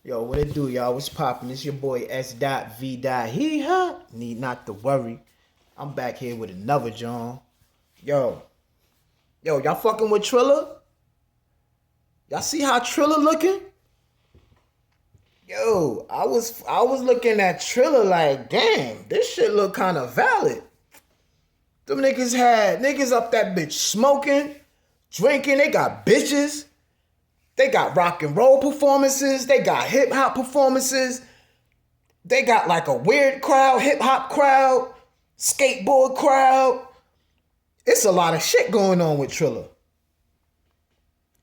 Yo, what it do, y'all? What's poppin'? It's your boy S. V. Hee ha. Need not to worry. I'm back here with another John. Yo, y'all fucking with Triller? Y'all see how Triller looking? Yo, I was looking at Triller like, damn, this shit look kind of valid. Them niggas had niggas up that bitch smoking, drinking. They got bitches. They got rock and roll performances. They got hip hop performances. They got like a weird crowd, hip hop crowd, skateboard crowd. It's a lot of shit going on with Triller.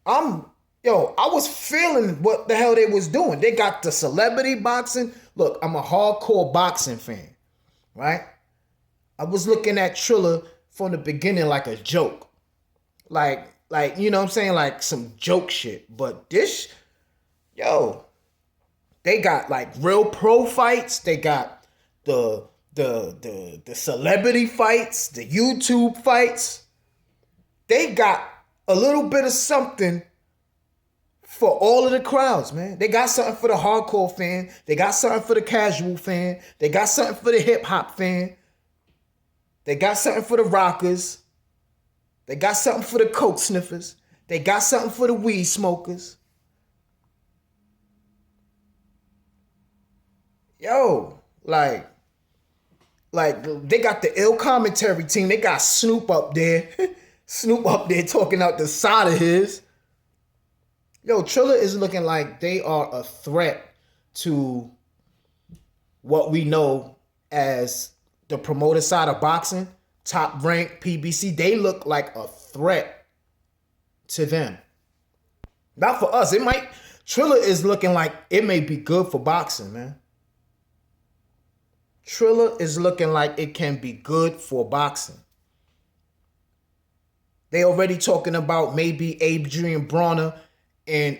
I was feeling what the hell they was doing. They got the celebrity boxing. Look, I'm a hardcore boxing fan, right? I was looking at Triller from the beginning like a joke. Like, you know what I'm saying? Like some joke shit. But this, they got like real pro fights. They got the celebrity fights, the YouTube fights. They got a little bit of something for all of the crowds, man. They got something for the hardcore fan. They got something for the casual fan. They got something for the hip hop fan. They got something for the rockers. They got something for the coke sniffers. They got something for the weed smokers. Yo, like they got the ill commentary team. They got Snoop up there. Snoop up there talking out the side of his. Yo, Triller is looking like they are a threat to what we know as the promoter side of boxing, Top Rank, PBC. They look like a threat to them. Not for us. Triller is looking like it may be good for boxing, man. Triller is looking like it can be good for boxing. They already talking about maybe Adrian Bronner and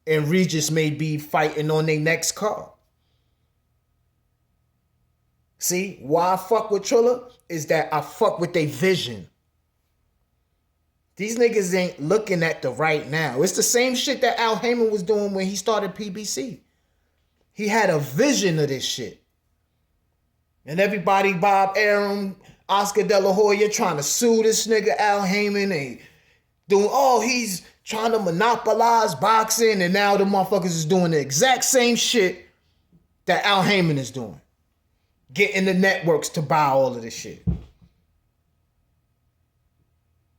Regis may be fighting on their next card. See, why I fuck with Triller is that I fuck with their vision. These niggas ain't looking at the right now. It's the same shit that Al Heyman was doing when he started PBC. He had a vision of this shit. And everybody, Bob Arum, Oscar De La Hoya, trying to sue this nigga Al Heyman and doing, he's trying to monopolize boxing, and now the motherfuckers is doing the exact same shit that Al Heyman is doing. Getting the networks to buy all of this shit.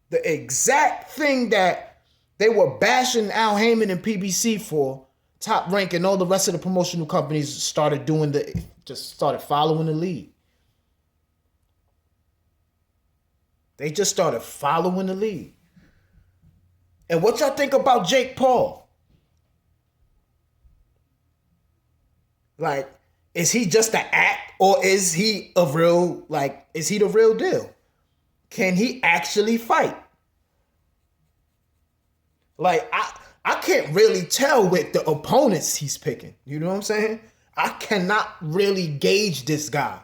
The exact thing that they were bashing Al Heyman and PBC for, Top Rank and all the rest of the promotional companies started following the lead. They just started following the lead. And what y'all think about Jake Paul? Like, is he just an act, or is he the real deal? Can he actually fight? Like, I can't really tell with the opponents he's picking. You know what I'm saying? I cannot really gauge this guy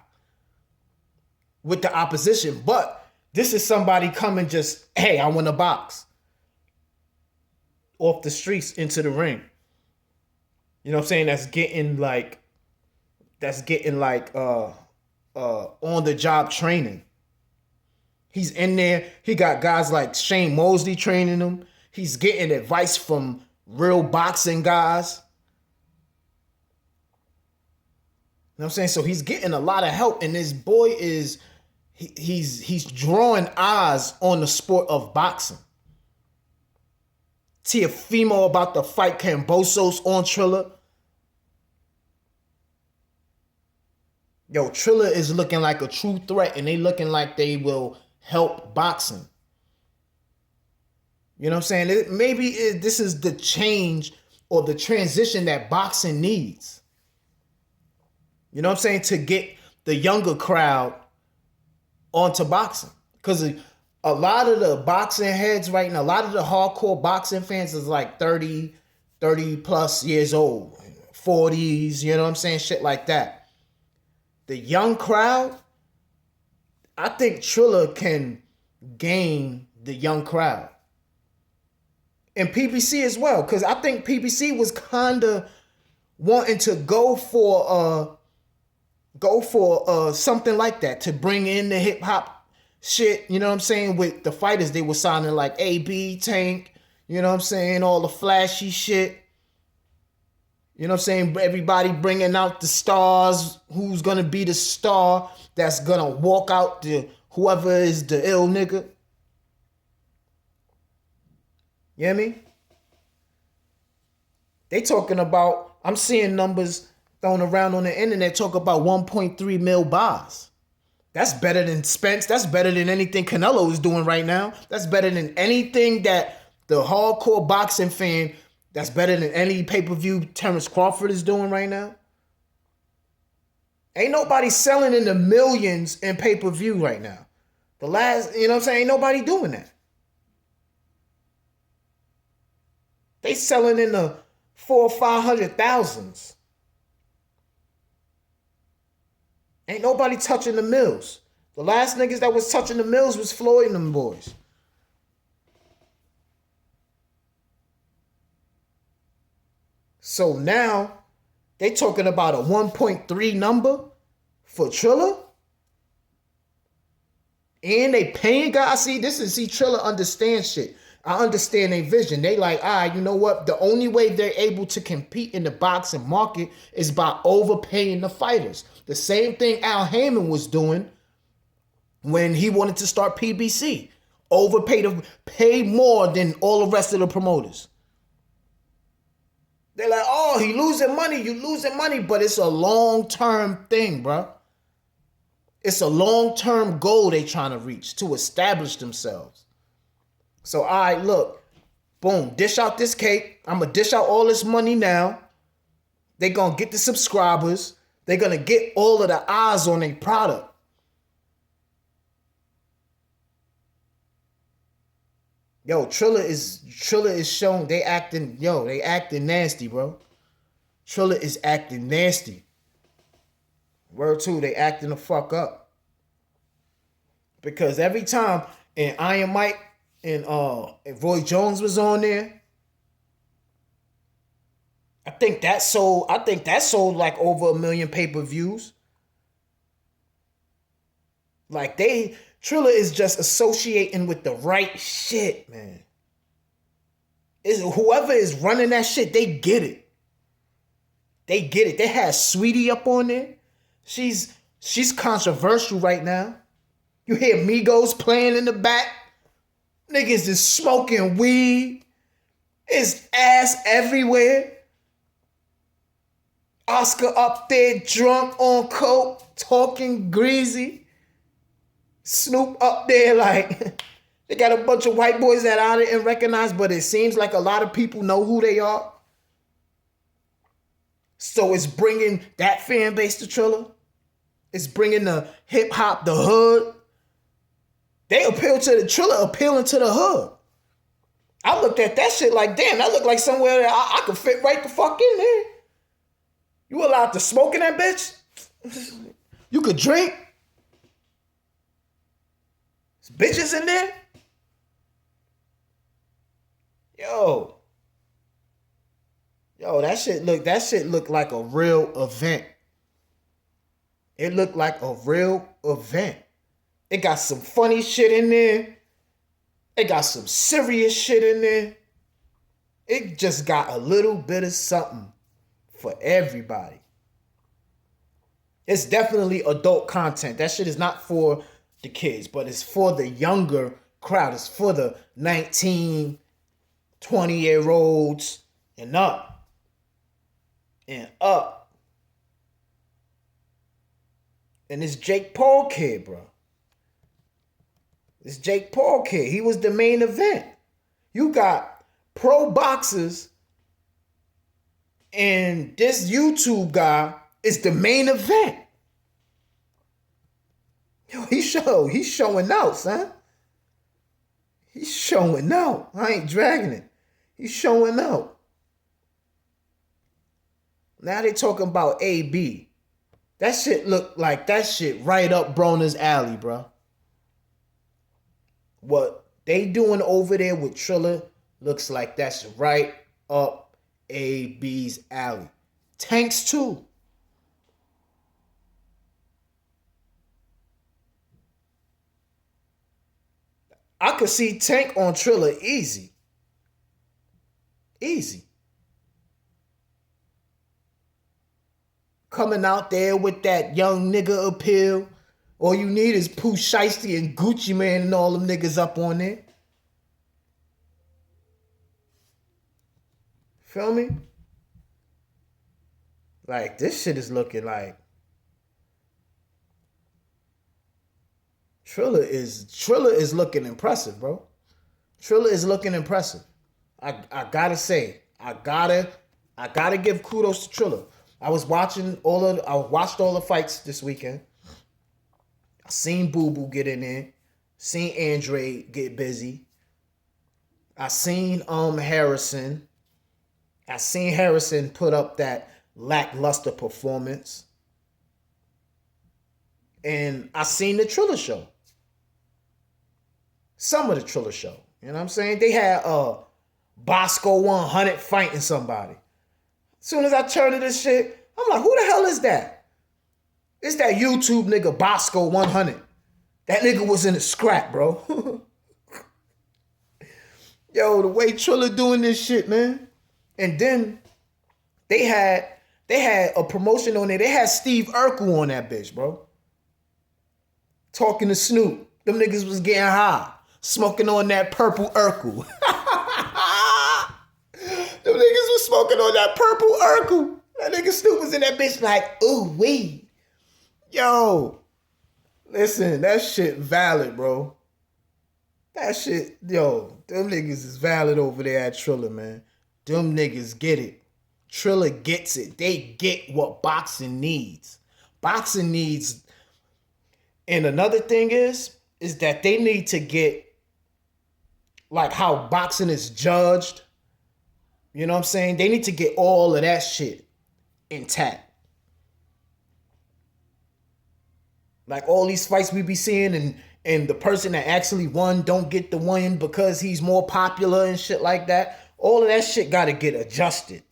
with the opposition, but this is somebody coming just, hey, I want to box. Off the streets into the ring. You know what I'm saying? That's getting on the job training. He's in there. He got guys like Shane Mosley training him. He's getting advice from real boxing guys. You know what I'm saying? So he's getting a lot of help, and this boy he's drawing eyes on the sport of boxing. Tiafimo about to fight Kambosos on Triller. Yo, Triller is looking like a true threat, and they looking like they will help boxing. You know what I'm saying? Maybe this is the change or the transition that boxing needs. You know what I'm saying? To get the younger crowd onto boxing. Because a lot of the boxing heads right now, a lot of the hardcore boxing fans is like 30 plus years old, 40s, you know what I'm saying? Shit like that. The young crowd, I think Triller can gain the young crowd. And PBC as well, because I think PBC was kind of wanting to go for something like that to bring in the hip hop shit, you know what I'm saying, with the fighters they were signing like AB, Tank, you know what I'm saying, all the flashy shit. You know what I'm saying? Everybody bringing out the stars. Who's going to be the star that's going to walk out the whoever is the ill nigga? You hear me? They talking about, I'm seeing numbers thrown around on the internet talk about 1.3 mil buys. That's better than Spence. That's better than anything Canelo is doing right now. That's better than anything that the hardcore boxing fan, that's better than any pay-per-view Terrence Crawford is doing right now. Ain't nobody selling in the millions in pay-per-view right now. The last, you know what I'm saying? Ain't nobody doing that. They selling in the 400,000 or 500,000s. Ain't nobody touching the mills. The last niggas that was touching the mills was Floyd and them boys. So now they talking about a 1.3 number for Triller. And they paying guys. See, Triller understands shit. I understand their vision. They like, you know what? The only way they're able to compete in the boxing market is by overpaying the fighters. The same thing Al Heyman was doing when he wanted to start PBC. Pay more than all the rest of the promoters. They're like, oh, he losing money. You losing money. But it's a long-term thing, bro. It's a long-term goal they trying to reach to establish themselves. So, all right, look. Boom. Dish out this cake. I'm going to dish out all this money now. They're going to get the subscribers. They're going to get all of the eyes on their product. Yo, Triller is showing they acting nasty, bro. Triller is acting nasty. Word 2, they acting the fuck up. Because every time, and Iron Mike and Roy Jones was on there, I think that sold like over 1 million pay-per-views. Like Triller is just associating with the right shit, man. Whoever is running that shit, they get it. They get it. They had Sweetie up on there. She's controversial right now. You hear Migos playing in the back. Niggas is smoking weed. It's ass everywhere. Oscar up there drunk on coke, talking greasy. Snoop up there like, they got a bunch of white boys that I didn't recognize, but it seems like a lot of people know who they are. So it's bringing that fan base to Triller. It's bringing the hip hop, the hood. They appeal to the Triller, appealing to the hood. I looked at that shit like, damn, that looked like somewhere that I could fit right the fuck in there. You allowed to smoke in that bitch? You could drink? There's bitches in there? Yo, that shit looked like a real event. It looked like a real event. It got some funny shit in there. It got some serious shit in there. It just got a little bit of something for everybody. It's definitely adult content. That shit is not for the kids, but it's for the younger crowd. It's for the 19, 20-year-olds and up. And up. And this Jake Paul kid, bro. This Jake Paul kid, he was the main event. You got pro boxers and this YouTube guy is the main event. Yo, he's showing out, son. He's showing out. I ain't dragging it. He's showing out. Now they talking about AB. That shit look like that shit right up Broner's alley, bro. What they doing over there with Triller looks like that's right up AB's alley. Tanks too. I could see Tank on Triller easy. Easy. Coming out there with that young nigga appeal. All you need is Pooh Shiesty and Gucci Man and all them niggas up on there. Feel me? Like, this shit is looking like Triller is looking impressive, bro. Triller is looking impressive. I gotta say, I gotta give kudos to Triller. I watched all the fights this weekend. I seen Boo Boo get in there. Seen Andre get busy. I seen Harrison. I seen Harrison put up that lackluster performance. And I seen the Triller show. Some of the Triller show. You know what I'm saying? They had Bosco 100 fighting somebody. As soon as I turn to this shit, I'm like, who the hell is that? It's that YouTube nigga Bosco 100. That nigga was in a scrap, bro. Yo, the way Triller doing this shit, man. And then they had a promotion on there. They had Steve Urkel on that bitch, bro. Talking to Snoop. Them niggas was getting high. Smoking on that purple Urkel. Them niggas was smoking on that purple Urkel. That nigga Snoop was in that bitch like, ooh, weed. Yo. Listen, that shit valid, bro. That shit, yo, them niggas is valid over there at Triller, man. Them niggas get it. Triller gets it. They get what boxing needs. Boxing needs. And another thing is that they need to get like how boxing is judged. You know what I'm saying? They need to get all of that shit intact. Like all these fights we be seeing and the person that actually won don't get the win because he's more popular and shit like that. All of that shit got to get adjusted.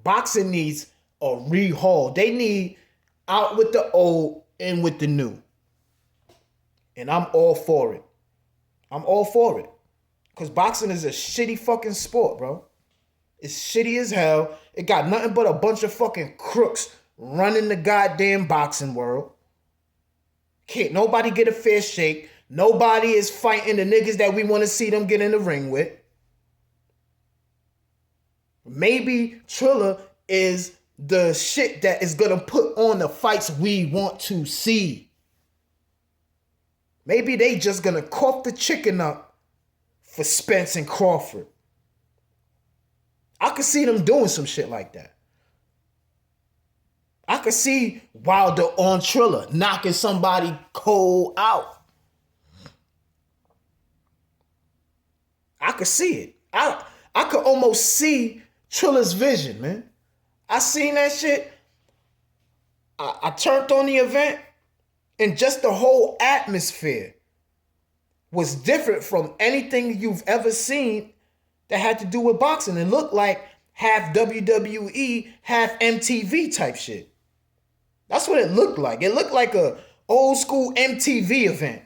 Boxing needs a rehaul. They need out with the old, in with the new. And I'm all for it. I'm all for it. Because boxing is a shitty fucking sport, bro. It's shitty as hell. It got nothing but a bunch of fucking crooks running the goddamn boxing world. Can't nobody get a fair shake. Nobody is fighting the niggas that we want to see them get in the ring with. Maybe Triller is the shit that is going to put on the fights we want to see. Maybe they just going to cough the chicken up for Spence and Crawford. I could see them doing some shit like that. I could see Wilder on Triller knocking somebody cold out. I could see it. I could almost see Triller's vision, man. I seen that shit. I turned on the event and just the whole atmosphere was different from anything you've ever seen that had to do with boxing. It looked like half WWE, half MTV type shit. That's what it looked like. It looked like a old school MTV event.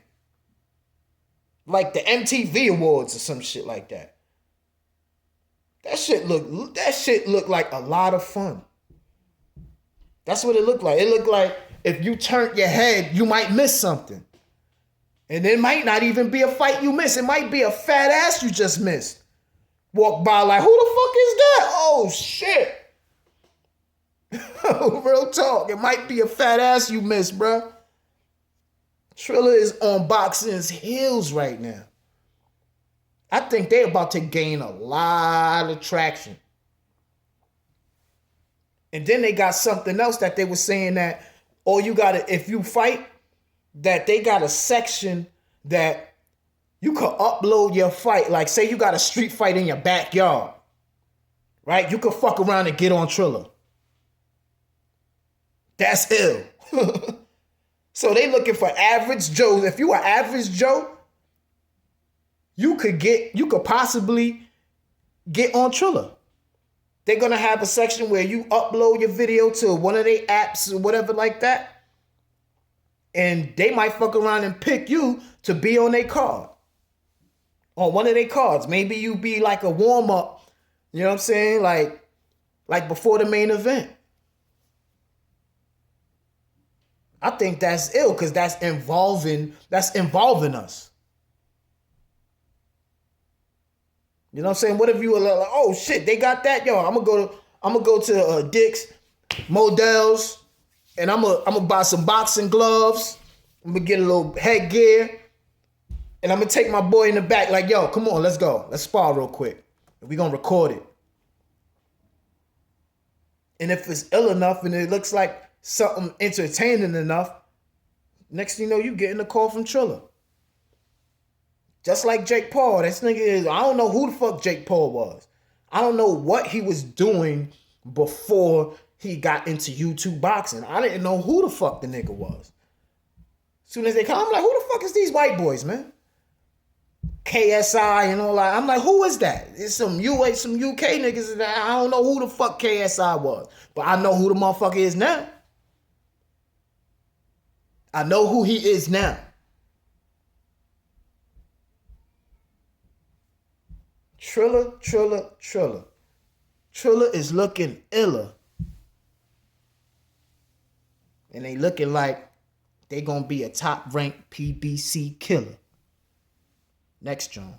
Like the MTV Awards or some shit like that. That shit looked like a lot of fun. That's what it looked like. It looked like if you turned your head, you might miss something. And it might not even be a fight you miss. It might be a fat ass you just missed. Walk by like, who the fuck is that? Oh, shit. Real talk. It might be a fat ass you missed, bro. Triller is on boxing's heels right now. I think they're about to gain a lot of traction. And then they got something else that they were saying that, or you gotta, if you fight, that they got a section that you could upload your fight. Like say you got a street fight in your backyard, right? You could fuck around and get on Triller. That's ill. So they looking for average Joes. If you are average Joe, you could possibly get on Triller. They're going to have a section where you upload your video to one of their apps or whatever like that. And they might fuck around and pick you to be on their card. On one of their cards. Maybe you be like a warm-up. You know what I'm saying? Like before the main event. I think that's ill because that's involving us. You know what I'm saying? What if you were like, oh shit, they got that? Yo, I'm gonna go to Dick's, Modell's, and I'm gonna buy some boxing gloves. I'm gonna get a little headgear, and I'm gonna take my boy in the back. Like, yo, come on, let's go. Let's spar real quick. We gonna record it. And if it's ill enough and it looks like something entertaining enough, next thing you know, you getting a call from Triller. Just like Jake Paul. This nigga is, I don't know who the fuck Jake Paul was. I don't know what he was doing before he got into YouTube boxing. I didn't know who the fuck the nigga was. As soon as they come, I'm like, who the fuck is these white boys, man? KSI and all that. I'm like, who is that? It's some UK niggas. I don't know who the fuck KSI was. But I know who the motherfucker is now. I know who he is now. Triller. Triller is looking iller. And they looking like they gonna be a top-ranked PBC killer. Next, John.